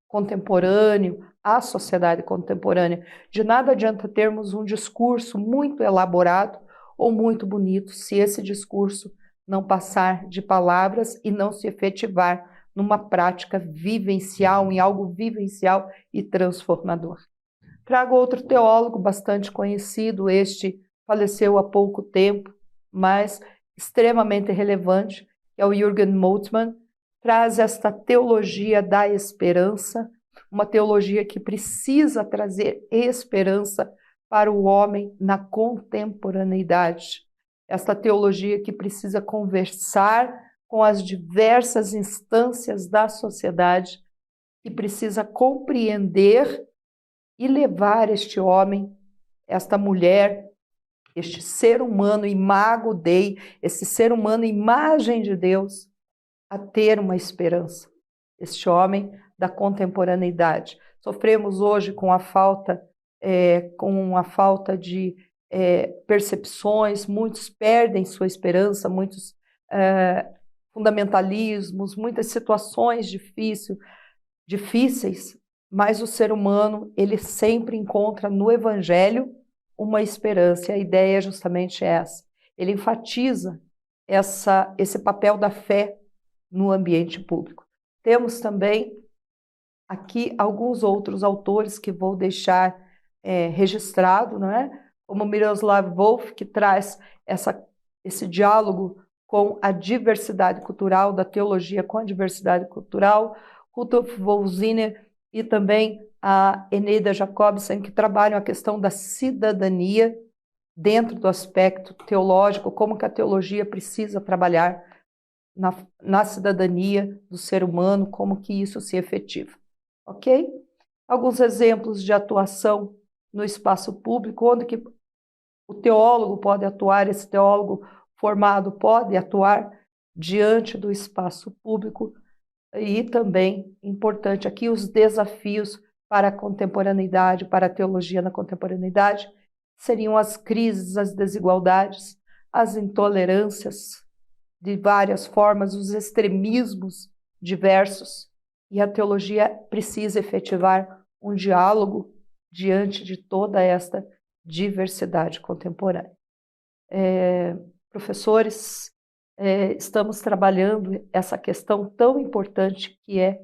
contemporâneo, à sociedade contemporânea. De nada adianta termos um discurso muito elaborado ou muito bonito se esse discurso não passar de palavras e não se efetivar numa prática vivencial, em algo vivencial e transformador. Trago outro teólogo bastante conhecido, este faleceu há pouco tempo, mas extremamente relevante, que é o Jürgen Moltmann. Traz esta teologia da esperança, uma teologia que precisa trazer esperança para o homem na contemporaneidade. Esta teologia que precisa conversar com as diversas instâncias da sociedade, que precisa compreender e levar este homem, esta mulher, este ser humano, imago Dei, esse ser humano, imagem de Deus, a ter uma esperança. Este homem da contemporaneidade. Sofremos hoje com a falta de percepções, muitos perdem sua esperança, muitos fundamentalismos, muitas situações difíceis, mas o ser humano, ele sempre encontra no Evangelho uma esperança, e a ideia é justamente essa. Ele enfatiza esse papel da fé no ambiente público. Temos também aqui alguns outros autores que vou deixar registrado, não é? Como Miroslav Volf, que traz esse diálogo com a diversidade cultural, da teologia com a diversidade cultural, Rudolf Wolziner e também a Eneida Jacobsen, que trabalham a questão da cidadania dentro do aspecto teológico, como que a teologia precisa trabalhar na cidadania do ser humano, como que isso se efetiva. Ok? Alguns exemplos de atuação no espaço público, onde que o teólogo pode atuar, esse teólogo formado pode atuar diante do espaço público, e também, importante aqui, os desafios para a contemporaneidade, para a teologia na contemporaneidade, seriam as crises, as desigualdades, as intolerâncias de várias formas, os extremismos diversos, e a teologia precisa efetivar um diálogo diante de toda esta diversidade contemporânea. Professores, estamos trabalhando essa questão tão importante que é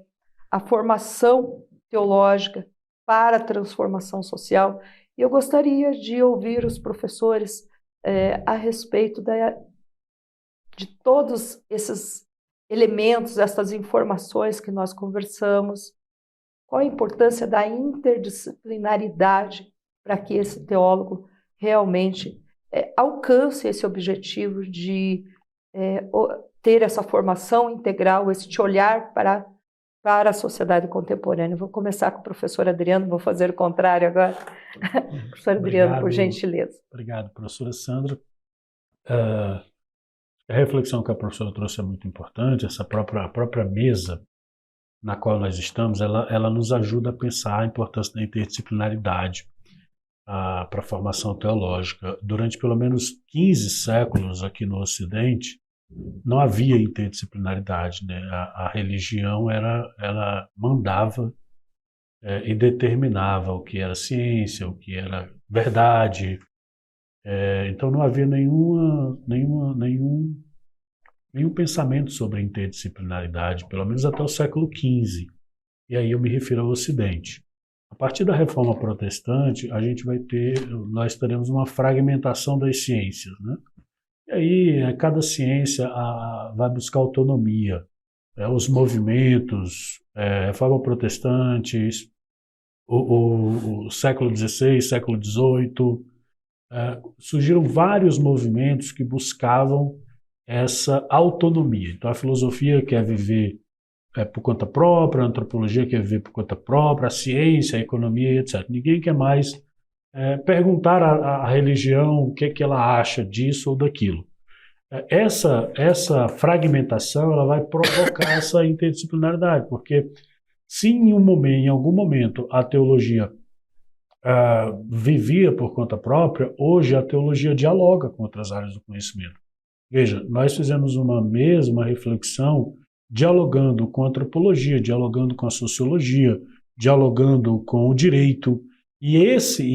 a formação teológica para a transformação social. E eu gostaria de ouvir os professores a respeito de todos esses elementos, essas informações que nós conversamos. Qual a importância da interdisciplinaridade para que esse teólogo realmente alcance esse objetivo de ter essa formação integral, esse olhar para a sociedade contemporânea. Vou começar com o professor Adriano, vou fazer o contrário agora. Professor Adriano, por gentileza. Obrigado, professora Sandra. A reflexão que a professora trouxe é muito importante. A própria mesa na qual nós estamos, ela nos ajuda a pensar a importância da interdisciplinaridade para a formação teológica. Durante pelo menos 15 séculos aqui no Ocidente, não havia interdisciplinaridade, né? A religião ela mandava e determinava o que era ciência, o que era verdade. Então não havia nenhum pensamento sobre interdisciplinaridade, pelo menos até o século XV. E aí eu me refiro ao Ocidente. A partir da Reforma Protestante, nós teremos uma fragmentação das ciências, né? E aí cada ciência vai buscar autonomia. Os movimentos, Reforma Protestante, o século XVI, século XVIII, surgiram vários movimentos que buscavam essa autonomia. Então a filosofia quer viver por conta própria, a antropologia quer viver por conta própria, a ciência, a economia, etc. Ninguém quer mais perguntar à religião o que ela acha disso ou daquilo. Essa fragmentação ela vai provocar essa interdisciplinaridade, porque se em algum momento a teologia vivia por conta própria, hoje a teologia dialoga com outras áreas do conhecimento. Veja, nós fizemos uma mesma reflexão dialogando com a antropologia, dialogando com a sociologia, dialogando com o direito. E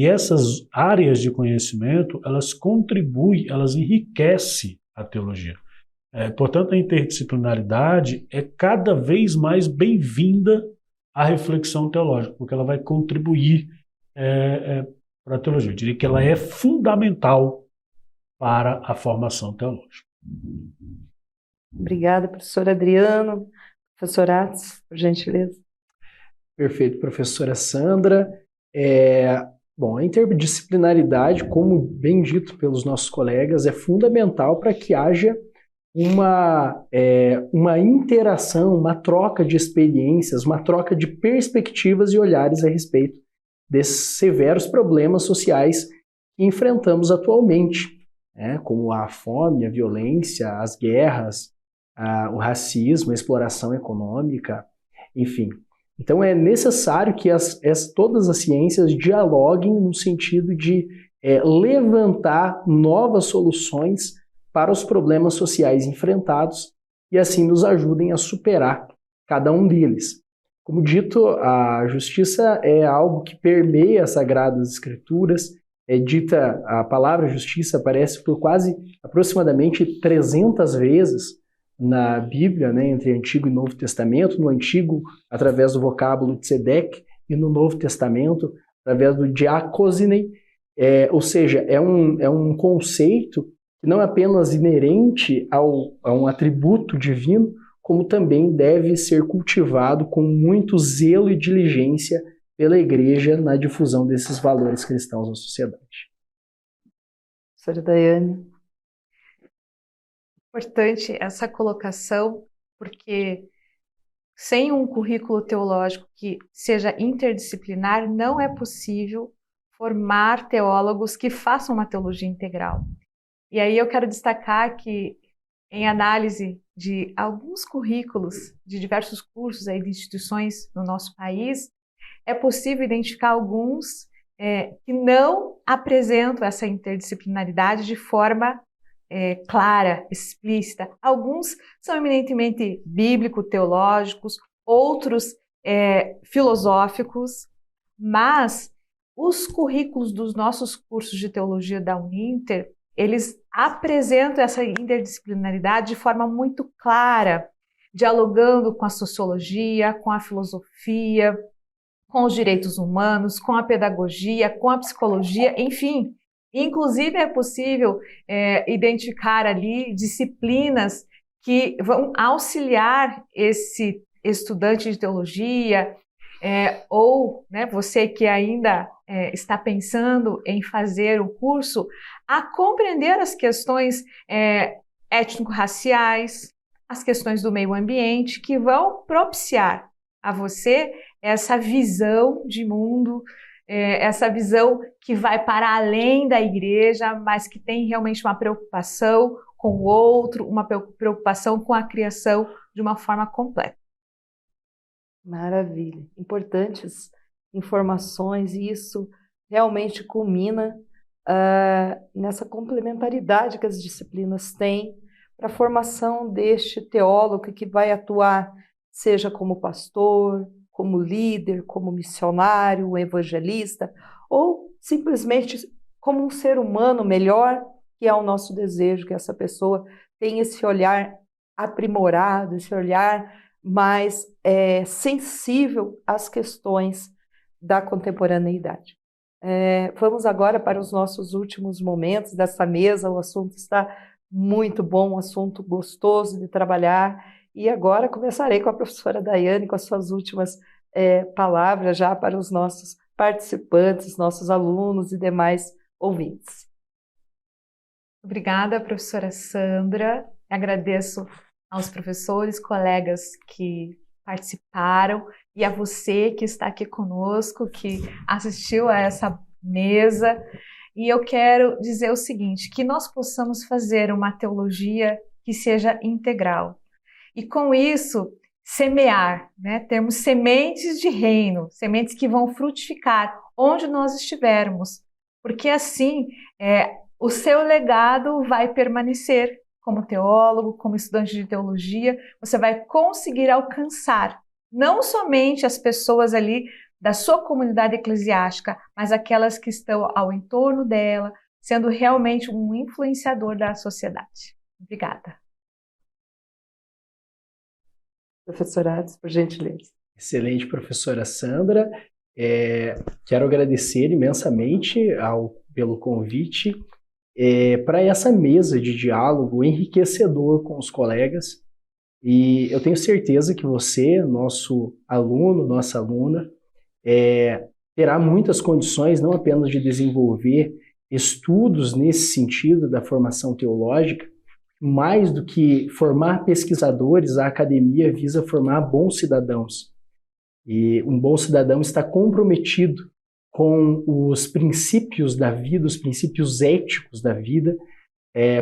essas áreas de conhecimento, elas contribuem, elas enriquecem a teologia. Portanto, a interdisciplinaridade é cada vez mais bem-vinda à reflexão teológica, porque ela vai contribuir para a teologia. Eu diria que ela é fundamental para a formação teológica. Obrigada, professor Adriano. Professor Atos, por gentileza. Perfeito, professora Sandra. Bom, a interdisciplinaridade, como bem dito pelos nossos colegas, é fundamental para que haja uma interação, uma troca de experiências, uma troca de perspectivas e olhares a respeito desses severos problemas sociais que enfrentamos atualmente, como a fome, a violência, as guerras, o racismo, a exploração econômica, enfim. Então é necessário que todas as ciências dialoguem no sentido de levantar novas soluções para os problemas sociais enfrentados e assim nos ajudem a superar cada um deles. Como dito, a justiça é algo que permeia as Sagradas Escrituras. A palavra justiça aparece por aproximadamente 300 vezes na Bíblia, né, entre Antigo e Novo Testamento. No Antigo, através do vocábulo tzedek, e no Novo Testamento, através do diakosinei. Ou seja, é um conceito que não é apenas inerente a um atributo divino, como também deve ser cultivado com muito zelo e diligência pela Igreja na difusão desses valores cristãos na sociedade. Professora Daiane. Importante essa colocação, porque sem um currículo teológico que seja interdisciplinar, não é possível formar teólogos que façam uma teologia integral. E aí eu quero destacar que, em análise de alguns currículos de diversos cursos aí de instituições no nosso país, é possível identificar alguns que não apresentam essa interdisciplinaridade de forma clara, explícita. Alguns são eminentemente bíblico-teológicos, outros filosóficos, mas os currículos dos nossos cursos de teologia da Uninter, eles apresentam essa interdisciplinaridade de forma muito clara, dialogando com a sociologia, com a filosofia, com os direitos humanos, com a pedagogia, com a psicologia, enfim. Inclusive é possível identificar ali disciplinas que vão auxiliar esse estudante de teologia, ou você que ainda está pensando em fazer o curso, a compreender as questões étnico-raciais, as questões do meio ambiente, que vão propiciar a você essa visão de mundo, essa visão que vai para além da igreja, mas que tem realmente uma preocupação com o outro, uma preocupação com a criação de uma forma completa. Maravilha. Importantes informações, e isso realmente culmina nessa complementaridade que as disciplinas têm para a formação deste teólogo que vai atuar, seja como pastor, como líder, como missionário, evangelista, ou simplesmente como um ser humano melhor, que é o nosso desejo, que essa pessoa tenha esse olhar aprimorado, esse olhar mais sensível às questões da contemporaneidade. Vamos agora para os nossos últimos momentos dessa mesa. O assunto está muito bom, um assunto gostoso de trabalhar. E agora começarei com a professora Daiane, com as suas últimas palavras já para os nossos participantes, nossos alunos e demais ouvintes. Obrigada, professora Sandra. Agradeço aos professores, colegas que participaram e a você que está aqui conosco, que assistiu a essa mesa. E eu quero dizer o seguinte, que nós possamos fazer uma teologia que seja integral. E com isso, semear, termos sementes de reino, sementes que vão frutificar onde nós estivermos, porque assim o seu legado vai permanecer como teólogo, como estudante de teologia. Você vai conseguir alcançar não somente as pessoas ali da sua comunidade eclesiástica, mas aquelas que estão ao entorno dela, sendo realmente um influenciador da sociedade. Obrigada. Professora Adis, por gentileza. Excelente, professora Sandra. Quero agradecer imensamente pelo convite para essa mesa de diálogo enriquecedor com os colegas. E eu tenho certeza que você, nosso aluno, nossa aluna, terá muitas condições não apenas de desenvolver estudos nesse sentido da formação teológica, mais do que formar pesquisadores, a academia visa formar bons cidadãos. E um bom cidadão está comprometido com os princípios da vida, os princípios éticos da vida,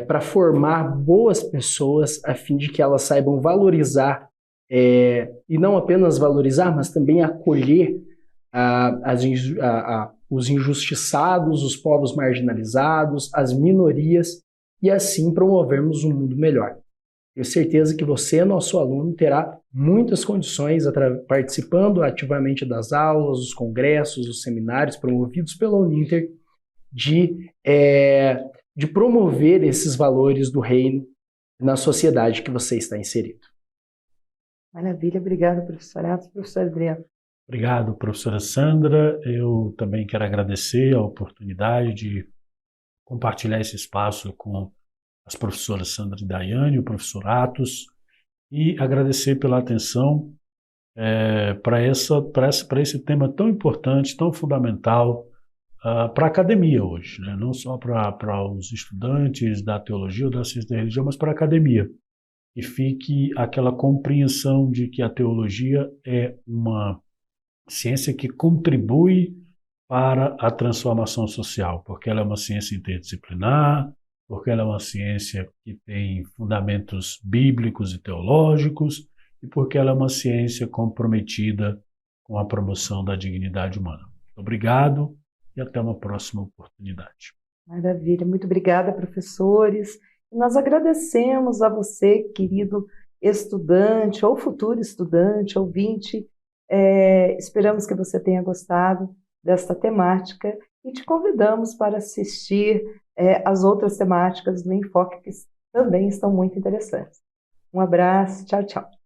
para formar boas pessoas, a fim de que elas saibam valorizar, e não apenas valorizar, mas também acolher os injustiçados, os povos marginalizados, as minorias, e assim promovermos um mundo melhor. Tenho certeza que você, nosso aluno, terá muitas condições, participando ativamente das aulas, dos congressos, dos seminários promovidos pela Uninter, de promover esses valores do reino na sociedade que você está inserido. Maravilha, obrigada, professora Adis. Professor Adriano. Obrigado, professora Sandra. Eu também quero agradecer a oportunidade de compartilhar esse espaço com as professoras Sandra e Daiane, o professor Atos, e agradecer pela atenção para esse tema tão importante, tão fundamental para a academia hoje, não só para os estudantes da teologia ou da ciência da religião, mas para a academia. E fique aquela compreensão de que a teologia é uma ciência que contribui para a transformação social, porque ela é uma ciência interdisciplinar, porque ela é uma ciência que tem fundamentos bíblicos e teológicos, e porque ela é uma ciência comprometida com a promoção da dignidade humana. Obrigado e até uma próxima oportunidade. Maravilha, muito obrigada, professores. Nós agradecemos a você, querido estudante ou futuro estudante, ouvinte. Esperamos que você tenha gostado desta temática e te convidamos para assistir as outras temáticas do Enfoque, que também estão muito interessantes. Um abraço, tchau, tchau.